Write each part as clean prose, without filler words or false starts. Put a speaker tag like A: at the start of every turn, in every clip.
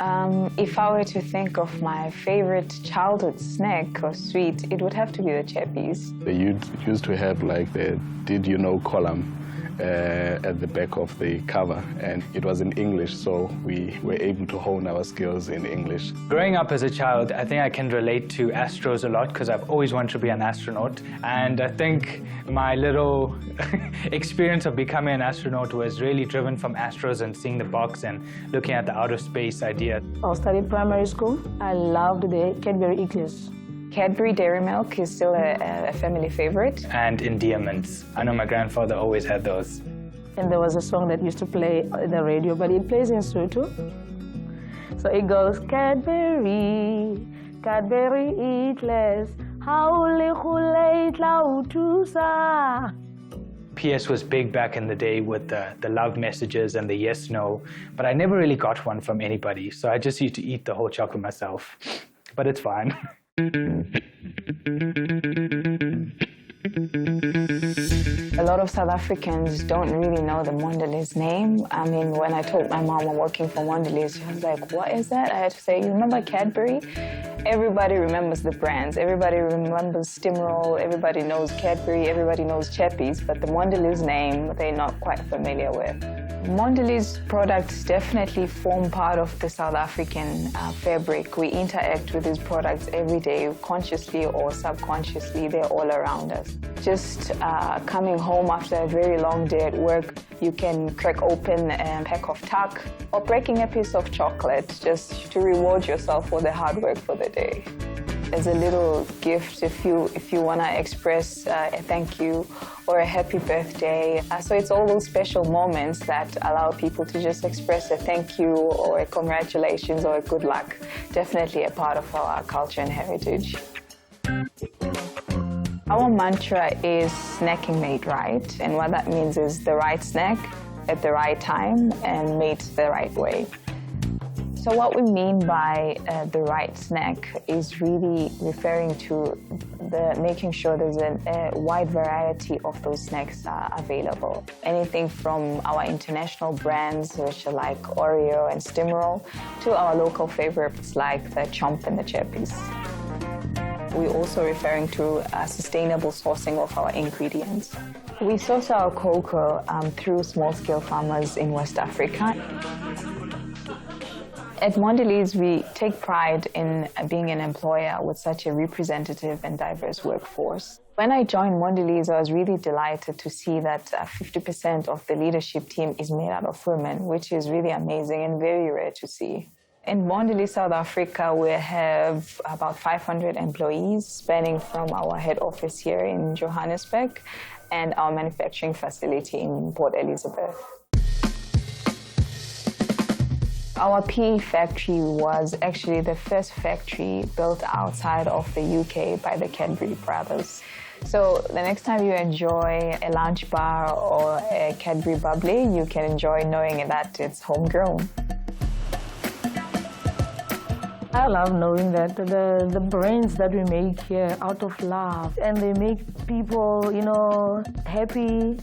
A: If I were to think of my favorite childhood snack or sweet, it would have to be the chappies.
B: They used to have like the "Did you know" column at the back of the cover, and it was in English, so we were able to hone our skills in English.
C: Growing up as a child, I think I can relate to Astros a lot because I've always wanted to be an astronaut, and I think my little experience of becoming an astronaut was really driven from Astros and seeing the box and looking at the outer space idea.
D: I studied primary school. I loved the Cadbury Eclairs.
A: Cadbury Dairy Milk is still a family favorite.
C: And endearments. I know my grandfather always had those.
D: And there was a song that used to play on the radio, but it plays in Sotho. So it goes, Cadbury, Cadbury Eclairs, haole khule tla o thusa.
C: PS was big back in the day with the love messages and the yes, no, but I never really got one from anybody, so I just used to eat the whole chocolate myself. But it's fine.
A: A lot of South Africans don't really know the Mondelez name. I mean, when I told my mom I'm working for Mondelez, she was like, what is that? I had to say, you remember Cadbury? Everybody remembers the brands. Everybody remembers Stimroll. Everybody knows Cadbury. Everybody knows Chappies. But the Mondelez name, they're not quite familiar with. Mondelez products definitely form part of the South African fabric. We interact with these products every day, consciously or subconsciously. They're all around us. Just coming home after a very long day at work, you can crack open a pack of tuck or breaking a piece of chocolate just to reward yourself for the hard work for the day. As a little gift, if you want to express a thank you or a happy birthday. So it's all those special moments that allow people to just express a thank you or a congratulations or a good luck. Definitely a part of our culture and heritage. Our mantra is snacking made right, and what that means is the right snack at the right time and made the right way. So what we mean by the right snack is really referring to making sure there's a wide variety of those snacks are available. Anything from our international brands, which are like Oreo and Stimroll, to our local favorites like the Chomp and the Chappies. We're also referring to sustainable sourcing of our ingredients. We source our cocoa through small-scale farmers in West Africa. At Mondelez, we take pride in being an employer with such a representative and diverse workforce. When I joined Mondelez, I was really delighted to see that 50% of the leadership team is made out of women, which is really amazing and very rare to see. In Mondelez, South Africa, we have about 500 employees, spanning from our head office here in Johannesburg and our manufacturing facility in Port Elizabeth. Our PE factory was actually the first factory built outside of the UK by the Cadbury brothers. So the next time you enjoy a lunch bar or a Cadbury bubbly, you can enjoy knowing that it's homegrown.
D: I love knowing that the brands that we make here out of love, and they make people, you know, happy,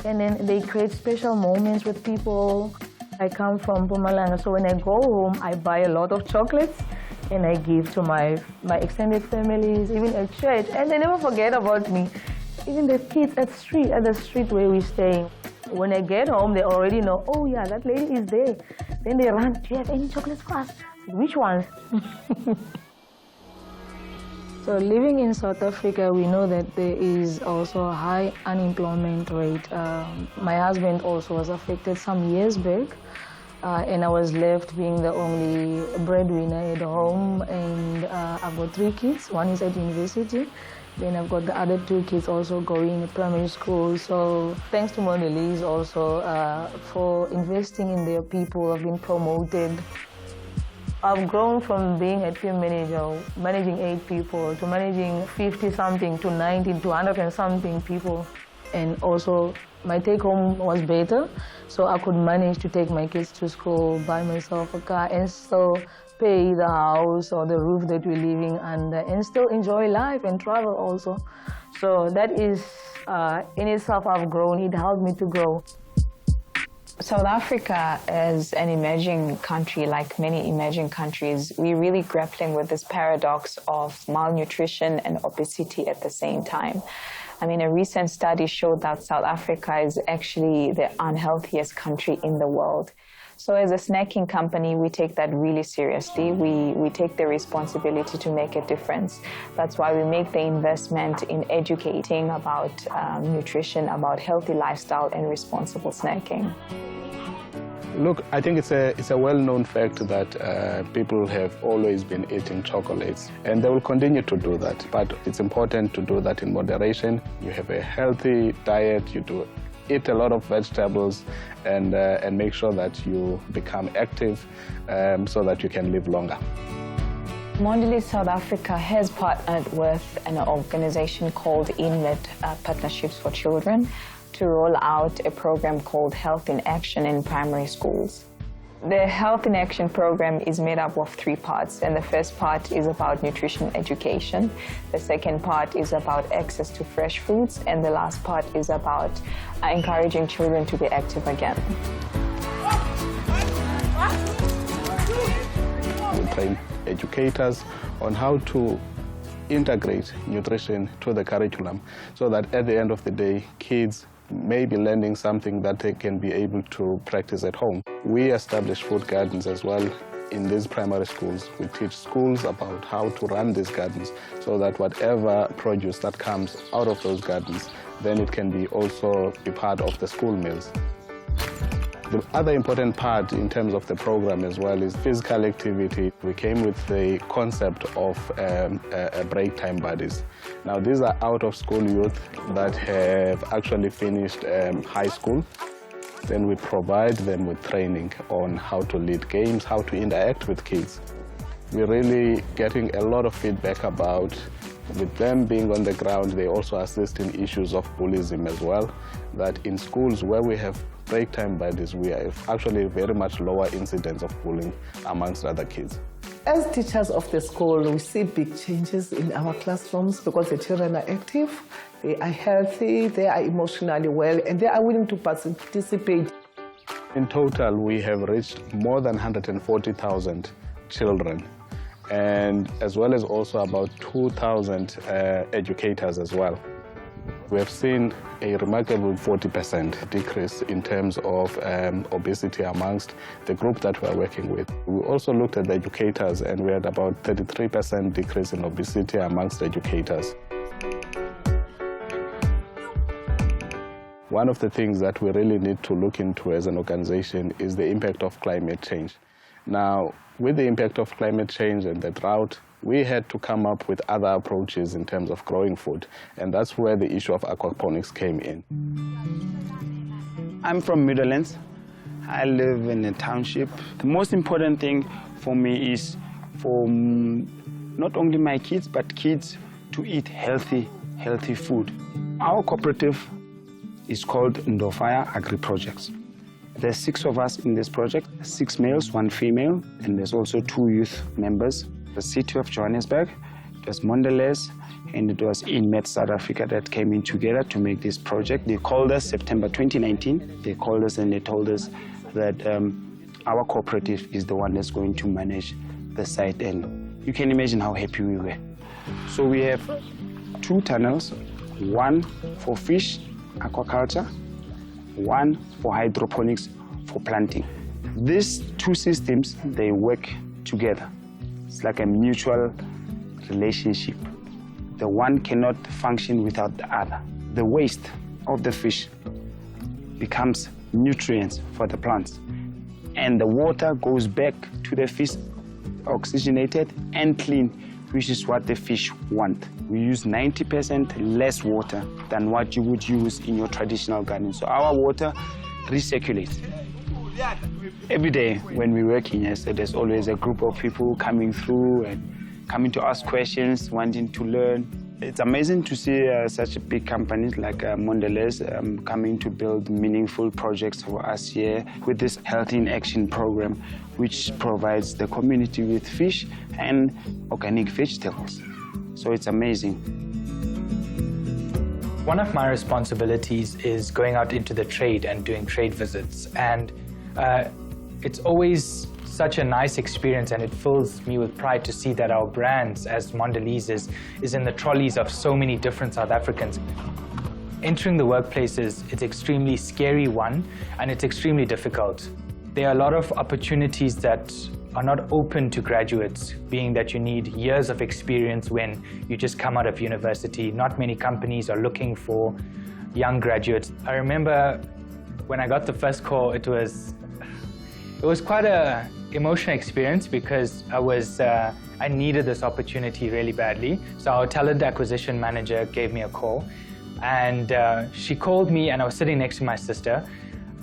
D: and then they create special moments with people. I come from Mpumalanga, so when I go home, I buy a lot of chocolates and I give to my extended families, even at church, and they never forget about me. Even the kids at the street where we're staying. When I get home, they already know, oh yeah, that lady is there. Then they run, do you have any chocolates for us? Which ones? So living in South Africa, we know that there is also a high unemployment rate. My husband also was affected some years back, and I was left being the only breadwinner at home. And I've got 3 kids. One is at university. Then I've got the other 2 kids also going to primary school. So thanks to Mondelez also for investing in their people. I've been promoted. I've grown from being a team manager, managing 8 people, to managing 50-something, to 90, to 100 and something people. And also, my take-home was better, so I could manage to take my kids to school, buy myself a car, and still pay the house or the roof that we're living under, and still enjoy life and travel also. So that is, in itself, I've grown. It helped me to grow.
A: South Africa, as an emerging country, like many emerging countries, we're really grappling with this paradox of malnutrition and obesity at the same time. I mean, a recent study showed that South Africa is actually the unhealthiest country in the world. So as a snacking company, we take that really seriously. We take the responsibility to make a difference. That's why we make the investment in educating about nutrition, about healthy lifestyle and responsible snacking.
B: Look, I think it's a well-known fact that people have always been eating chocolates, and they will continue to do that. But it's important to do that in moderation. You have a healthy diet, you do eat a lot of vegetables, and make sure that you become active so that you can live longer.
A: Mondelez South Africa has partnered with an organization called INMED, Partnerships for Children, to roll out a program called Health in Action in primary schools. The Health in Action program is made up of 3 parts, and the first part is about nutrition education. The second part is about access to fresh foods, and the last part is about encouraging children to be active again.
B: We train educators on how to integrate nutrition to the curriculum so that at the end of the day, kids may be learning something that they can be able to practice at home. We establish food gardens as well in these primary schools. We teach schools about how to run these gardens so that whatever produce that comes out of those gardens, then it can be also be part of the school meals. The other important part in terms of the program as well is physical activity. We came with the concept of break time buddies. Now these are out-of-school youth that have actually finished high school. Then we provide them with training on how to lead games, how to interact with kids. We're really getting a lot of feedback about, with them being on the ground, they also assist in issues of bullying as well, that in schools where we have break time buddies, we have actually very much lower incidence of bullying amongst other kids.
E: As teachers of the school, we see big changes in our classrooms because the children are active, they are healthy, they are emotionally well, and they are willing to participate.
B: In total, we have reached more than 140,000 children, and as well as also about 2,000 educators as well. We have seen a remarkable 40% decrease in terms of obesity amongst the group that we are working with. We also looked at the educators, and we had about 33% decrease in obesity amongst educators. One of the things that we really need to look into as an organization is the impact of climate change. Now, with the impact of climate change and the drought, we had to come up with other approaches in terms of growing food, and that's where the issue of aquaponics came in.
F: I'm from Midlands. I live in a township. The most important thing for me is for not only my kids, but kids to eat healthy food. Our cooperative is called Ndofaya Agri Projects. There's 6 of us in this project, 6 males, 1 female, and there's also 2 youth members. The city of Johannesburg, it was Mondelez, and it was INMED South Africa that came in together to make this project. They called us September 2019. They called us and they told us that our cooperative is the one that's going to manage the site, and you can imagine how happy we were. So we have 2 tunnels, 1 for fish, aquaculture, 1 for hydroponics for planting. These 2 systems, they work together. It's like a mutual relationship. The one cannot function without the other. The waste of the fish becomes nutrients for the plants, and the water goes back to the fish oxygenated and clean, which is what the fish want. We use 90% less water than what you would use in your traditional garden. So our water recirculates. Every day when we work in here, so there's always a group of people coming through and coming to ask questions, wanting to learn. It's amazing to see such big companies like Mondelez coming to build meaningful projects for us here with this Health in Action program, which provides the community with fish and organic vegetables. So it's amazing.
C: One of my responsibilities is going out into the trade and doing trade visits. And it's always such a nice experience, and it fills me with pride to see that our brands as Mondelez is in the trolleys of so many different South Africans. Entering the workplaces, it's extremely scary one, and it's extremely difficult. There are a lot of opportunities that are not open to graduates, being that you need years of experience when you just come out of university. Not many companies are looking for young graduates. I remember when I got the first call, it was quite an emotional experience because I needed this opportunity really badly. So our talent acquisition manager gave me a call, and she called me, and I was sitting next to my sister.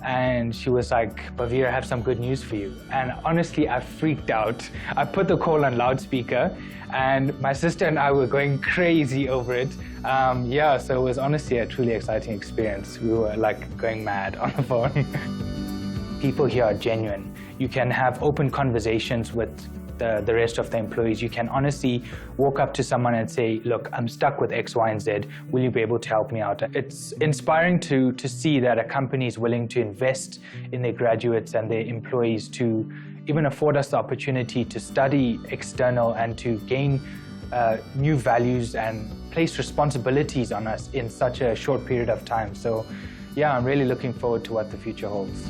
C: And she was like, Bavir, I have some good news for you. And honestly, I freaked out. I put the call on loudspeaker, and my sister and I were going crazy over it. Yeah, so it was honestly a truly exciting experience. We were like going mad on the phone. People here are genuine. You can have open conversations with the rest of the employees. You can honestly walk up to someone and say, look, I'm stuck with X, Y, and Z. Will you be able to help me out? It's inspiring to see that a company is willing to invest in their graduates and their employees to even afford us the opportunity to study external and to gain new values and place responsibilities on us in such a short period of time. So yeah, I'm really looking forward to what the future holds.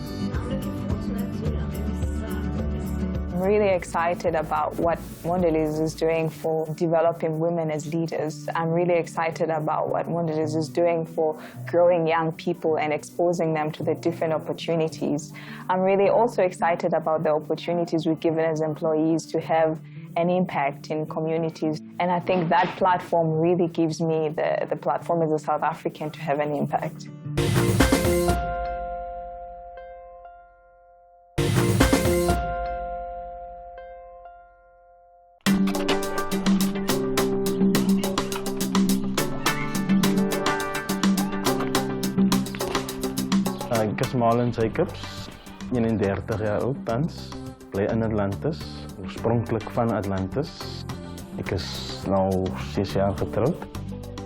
A: I'm really excited about what Mondelez is doing for developing women as leaders. I'm really excited about what Mondelez is doing for growing young people and exposing them to the different opportunities. I'm really also excited about the opportunities we're given as employees to have an impact in communities. And I think that platform really gives me the platform as a South African to have an impact.
G: Ek is Marlon Jacobs, 31 jaar oud tans, bly in Atlantis, oorspronklik van Atlantis. Ek is nou 6 jaar getroud.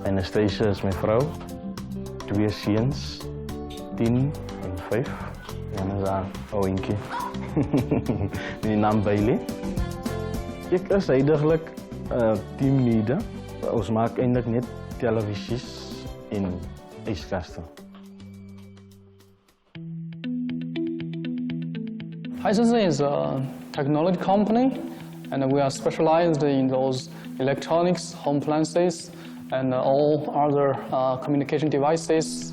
G: Anastasia is my vrou, 2 seuns, 10 en 5. En is daar ouentjie. My naam Bailey. Ek is huidiglik teamleader. Ons maak eintlik net televisies en yskaste.
H: Hisense is a technology company, and we are specialized in those electronics, home appliances, and all other communication devices.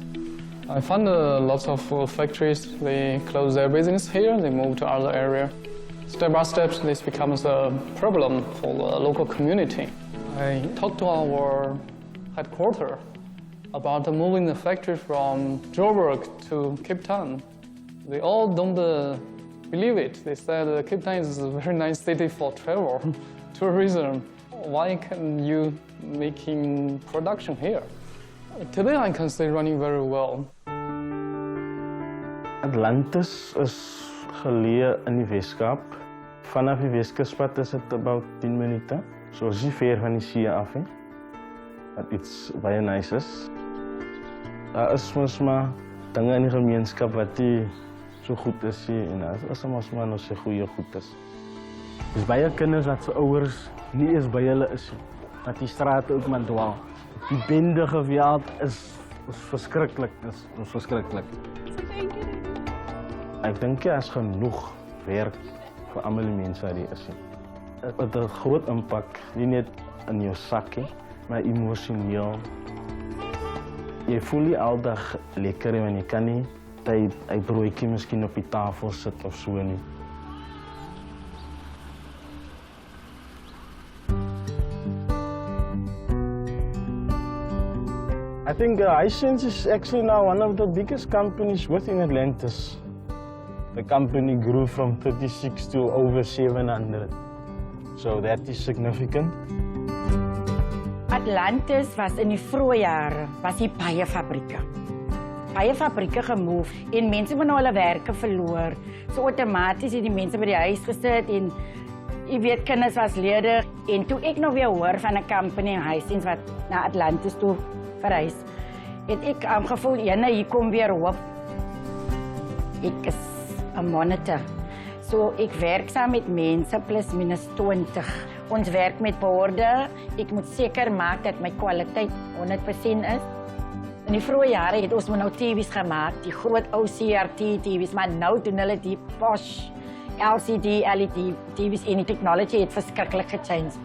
H: I found lots of factories, they close their business here, they move to other area. Step by step, this becomes a problem for the local community. I talked to our headquarters about moving the factory from Joburg to Cape Town. They all don't believe it. They said Cape Town is a very nice city for travel, tourism. Why can you making production here? Today I can say running very well.
G: Atlantis is geleë in die Weskaap. Vanaf die Weskuspad is dit about 10 minute. So is nie ver van die see af nie. Wat iets baie nice is. Daar is mos maar dinge in die gemeenskap wat nie so goed is nie, en daar is mos maar nog se goeie goed is. Dis baie kinders wat se ouers nie eens by hulle is nie. Dat die strate ook maar dwaal. Die bende geweld is verskriklik, is verskriklik. Ek dink jy is genoeg werk vir almal die mense wat hier is. Dit het 'n groot impak, nie net in jou sakkie, maar emosioneel. Jy voel nie aldag lekker en jy kan nie tyd 'n broodjie miskien op die tafel sit of so nie. I think Hisense is actually now one of the biggest companies within Atlantis. The company grew from 36 to over 700. So that is significant.
I: Atlantis was in die vroeë jare, was hier baie fabrieke. Baie fabrieke gemove en mense het nou hulle werke verloor. So outomaties het die mense by die huis gesit en jy weet kinders was ledig en toe ek nou weer hoor van 'n company Hisense wat na Atlantis toe verhuis. het ek gevoel, hier kom weer hoop. Ek is 'n monitor. So ek werk saam met mense plus minus 20. Ons werk met borde. Ek moet seker maak dat my kwaliteit 100% is. In die vroeë jare het ons nou TV's gemaak, die groot ou CRT TV's, maar nou doen hulle die Bosch LCD, LED TV's en die technology het verskriklik gechanged.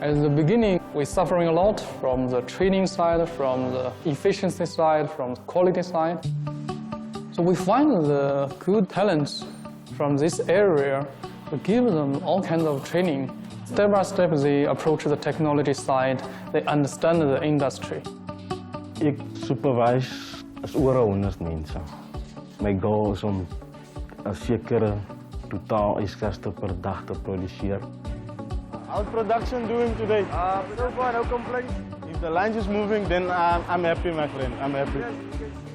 H: At the beginning, we're suffering a lot from the training side, from the efficiency side, from the quality side. So we find the good talents from this area, we give them all kinds of training. Step by step, they approach the technology side, they understand the industry.
G: Ek supervise as oor 100 mense. My goal is om 'n sekere totaal yskaste per dag te produseer.
B: How's production doing today? So far, no complaints. If the line is moving, then I'm happy, my friend. I'm happy.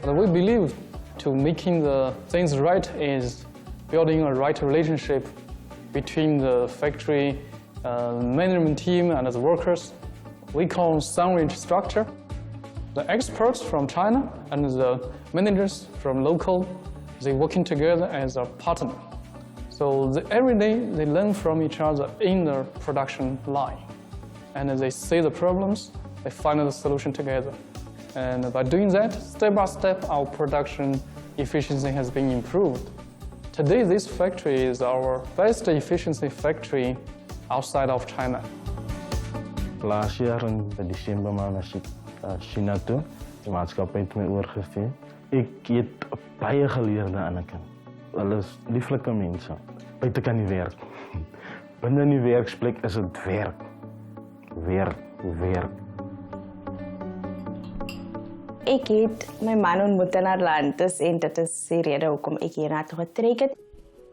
H: We believe to making the things right is building a right relationship between the factory management team and the workers. We call sandwich structure. The experts from China and the managers from local, they working together as a partner. So every day they learn from each other in the production line. And they see the problems, they find the solution together. And by doing that, step by step, our production efficiency has been improved. Today, this factory is our best efficiency factory outside of China.
G: Laas jaar in Desember maand was ek China toe. Die maatskappy het my oorgevee. Ek het baie geleer aan 'n kind. Hulle is lieflike mense. Buite kan nie werk. Binne in die werksplek is dit werk. Werk.
A: Ek het my man ontmoet in Atlantis en dit is die rede hoekom ek hiernatoe getrek het.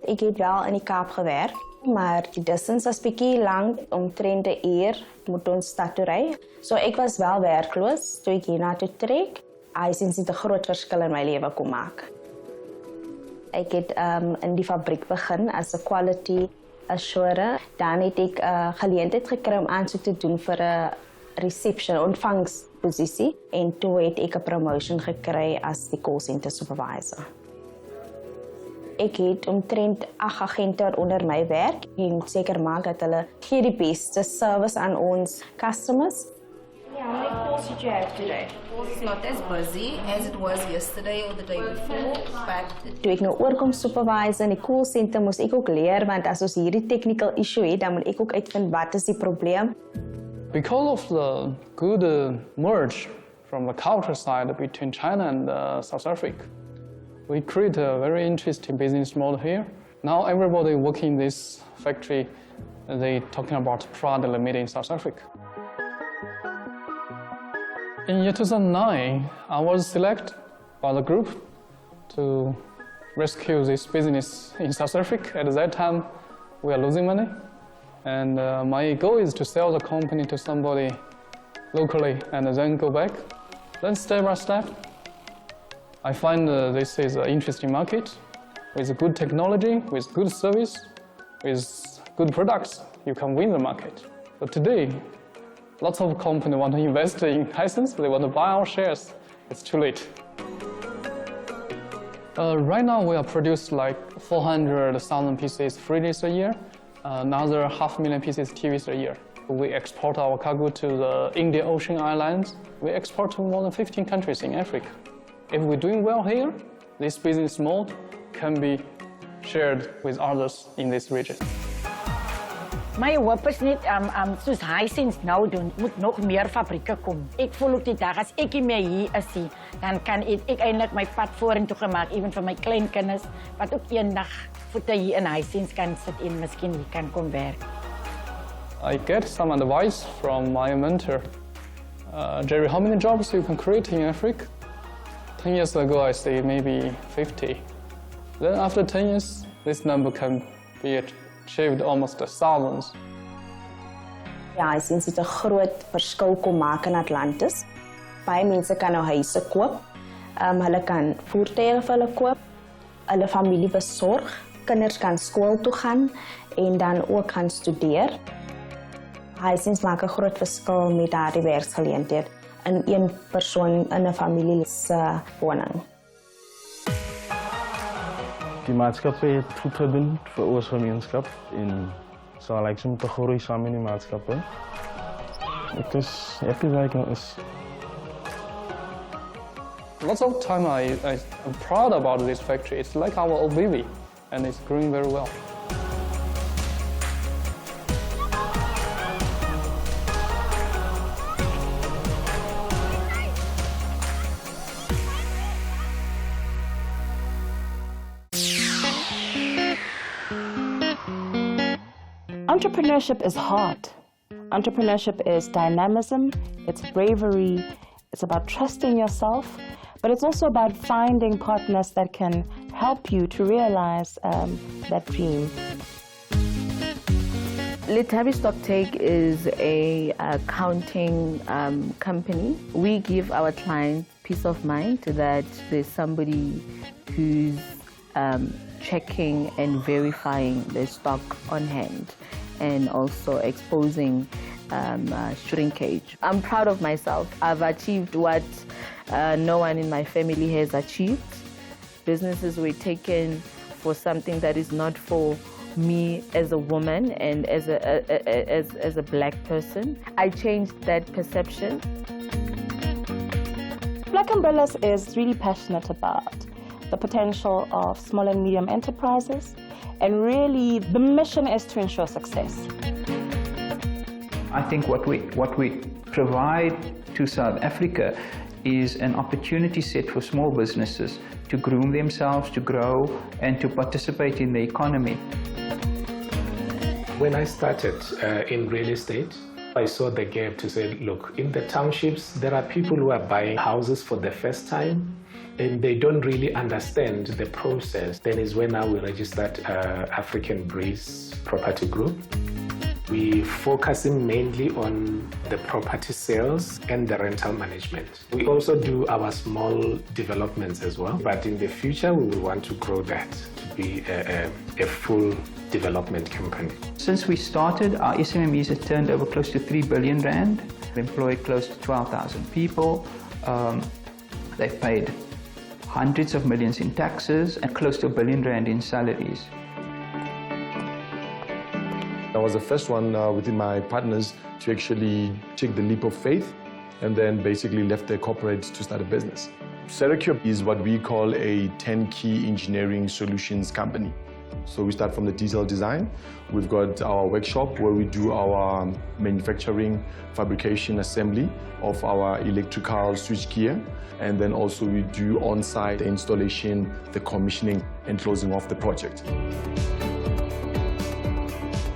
A: Ek het wel in die Kaap gewerk, maar die distance was bietjie lank, omtrent 'n uur moet ons stad toe ry. So ek was wel werkloos toe ek hiernatoe trek. Hisense het 'n groot verskil in my lewe kom maak. Ek het in die fabriek begin as 'n quality assurer. Dan het ek geleentheid gekry om aansoek te doen vir 'n reception ontvangsposisie en toe het ek 'n promotion gekry as die call center supervisor. Ek het omtrent 8 agente onder my werk en moet seker maak dat hulle gee die beste service aan ons customers.
J: How many calls did you have today? It's not as busy as it was yesterday or the day before, but
A: Toe ek nou oorkom supervisor in die call center moes ek ook leer, want as ons hierdie technical issue het, dan moet ek ook uitvind wat is die probleem.
H: Because of the good merge from the culture side between China and South Africa, we create a very interesting business model here. Now everybody working in this factory, they talking about product made in South Africa. In year 2009, I was selected by the group to rescue this business in South Africa. At that time, we are losing money. And my goal is to sell the company to somebody locally and then go back. Then step by step, I find this is an interesting market with good technology, with good service, with good products. You can win the market. But today, lots of companies want to invest in Hisense. They want to buy our shares. It's too late. Right now, we are produced like 400,000 pieces fridges a year. Another 500,000 pieces TVs a year. We export our cargo to the Indian Ocean Islands. We export to more than 15 countries in Africa. If we're doing well here, this business mode can be shared with others in this region.
I: My hoop is net soos Hisense nou doen, moet nog meer fabrieke kom. Ek voel ook die dag as ek nie meer hier is nie, dan kan ek eintlik my pad vorentoe gemaak, ewen vir my kleinkinders wat ook eendag voete hier in Hisense kan sit en miskien hier kan kom werk.
H: I get some advice from my mentor. Jerry, how many jobs you can create in Africa? 10 years ago, I say maybe 50. Then after 10 years, this number can be achieved almost thousands.
A: Ja, Hisense het 'n groot verskil kom maak in Atlantis. Baie mense kan nou huise koop. Hulle kan voertuie vir hulle koop. Hulle familie besorg. Kinders kan skool toe gaan en dan ook gaan studeer. Hisense maak 'n groot verskil met daardie werksgeleenthede.
K: in een persoon in 'n familie se woning.
G: Die maatskappy het goed gedoen vir ons gemeenskap en sal ek moet groei saam in die maatskappy. Ek is happy dat ek nou is.
H: Lots of time I'm proud about this factory. It's like our old baby, and it's growing very well.
L: Entrepreneurship is hard. Entrepreneurship is dynamism, it's bravery, it's about trusting yourself, but it's also about finding partners that can help you to realize that dream.
M: Letabi Stocktake is a accounting company. We give our clients peace of mind that there's somebody who's checking and verifying the stock on hand and also exposing shrinkage. I'm proud of myself. I've achieved what no one in my family has achieved. Businesses were taken for something that is not for me as a woman and as a black person. I changed that perception.
L: Black Umbrellas is really passionate about the potential of small and medium enterprises, and really the mission is to ensure success.
N: I think what we provide to South Africa is an opportunity set for small businesses to groom themselves, to grow, and to participate in the economy.
O: When I started in real estate, I saw the gap to say, look, in the townships, there are people who are buying houses for the first time, and they don't really understand the process. Then is when now we registered African Breeze Property Group. We focusing mainly on the property sales and the rental management. We also do our small developments as well, but in the future we will want to grow that to be a full development company.
N: Since we started, our SMMEs have turned over close to 3 billion rand, employed close to 12,000 people. They've paid hundreds of millions in taxes and close to 1 billion rand in salaries.
P: I was the first one within my partners to actually take the leap of faith and then basically left the corporate to start a business. Seracube is what we call a 10-key engineering solutions company. So we start from the detailed design. We've got our workshop where we do our manufacturing, fabrication, assembly of our electrical switchgear. And then also we do on-site installation, the commissioning and closing off the project.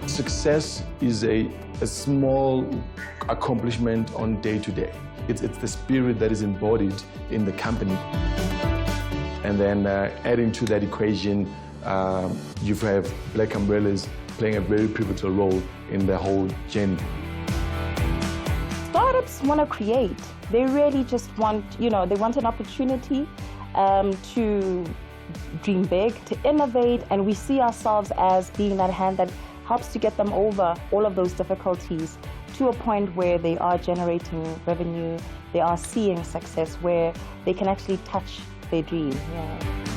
P: Success is a small accomplishment on day-to-day. It's the spirit that is embodied in the company. And then adding to that equation, you have Black Umbrellas playing a very pivotal role in the whole journey.
L: Startups want to create. They really just want, they want an opportunity to dream big, to innovate, and we see ourselves as being that hand that helps to get them over all of those difficulties to a point where they are generating revenue, they are seeing success, where they can actually touch their dream. Yeah.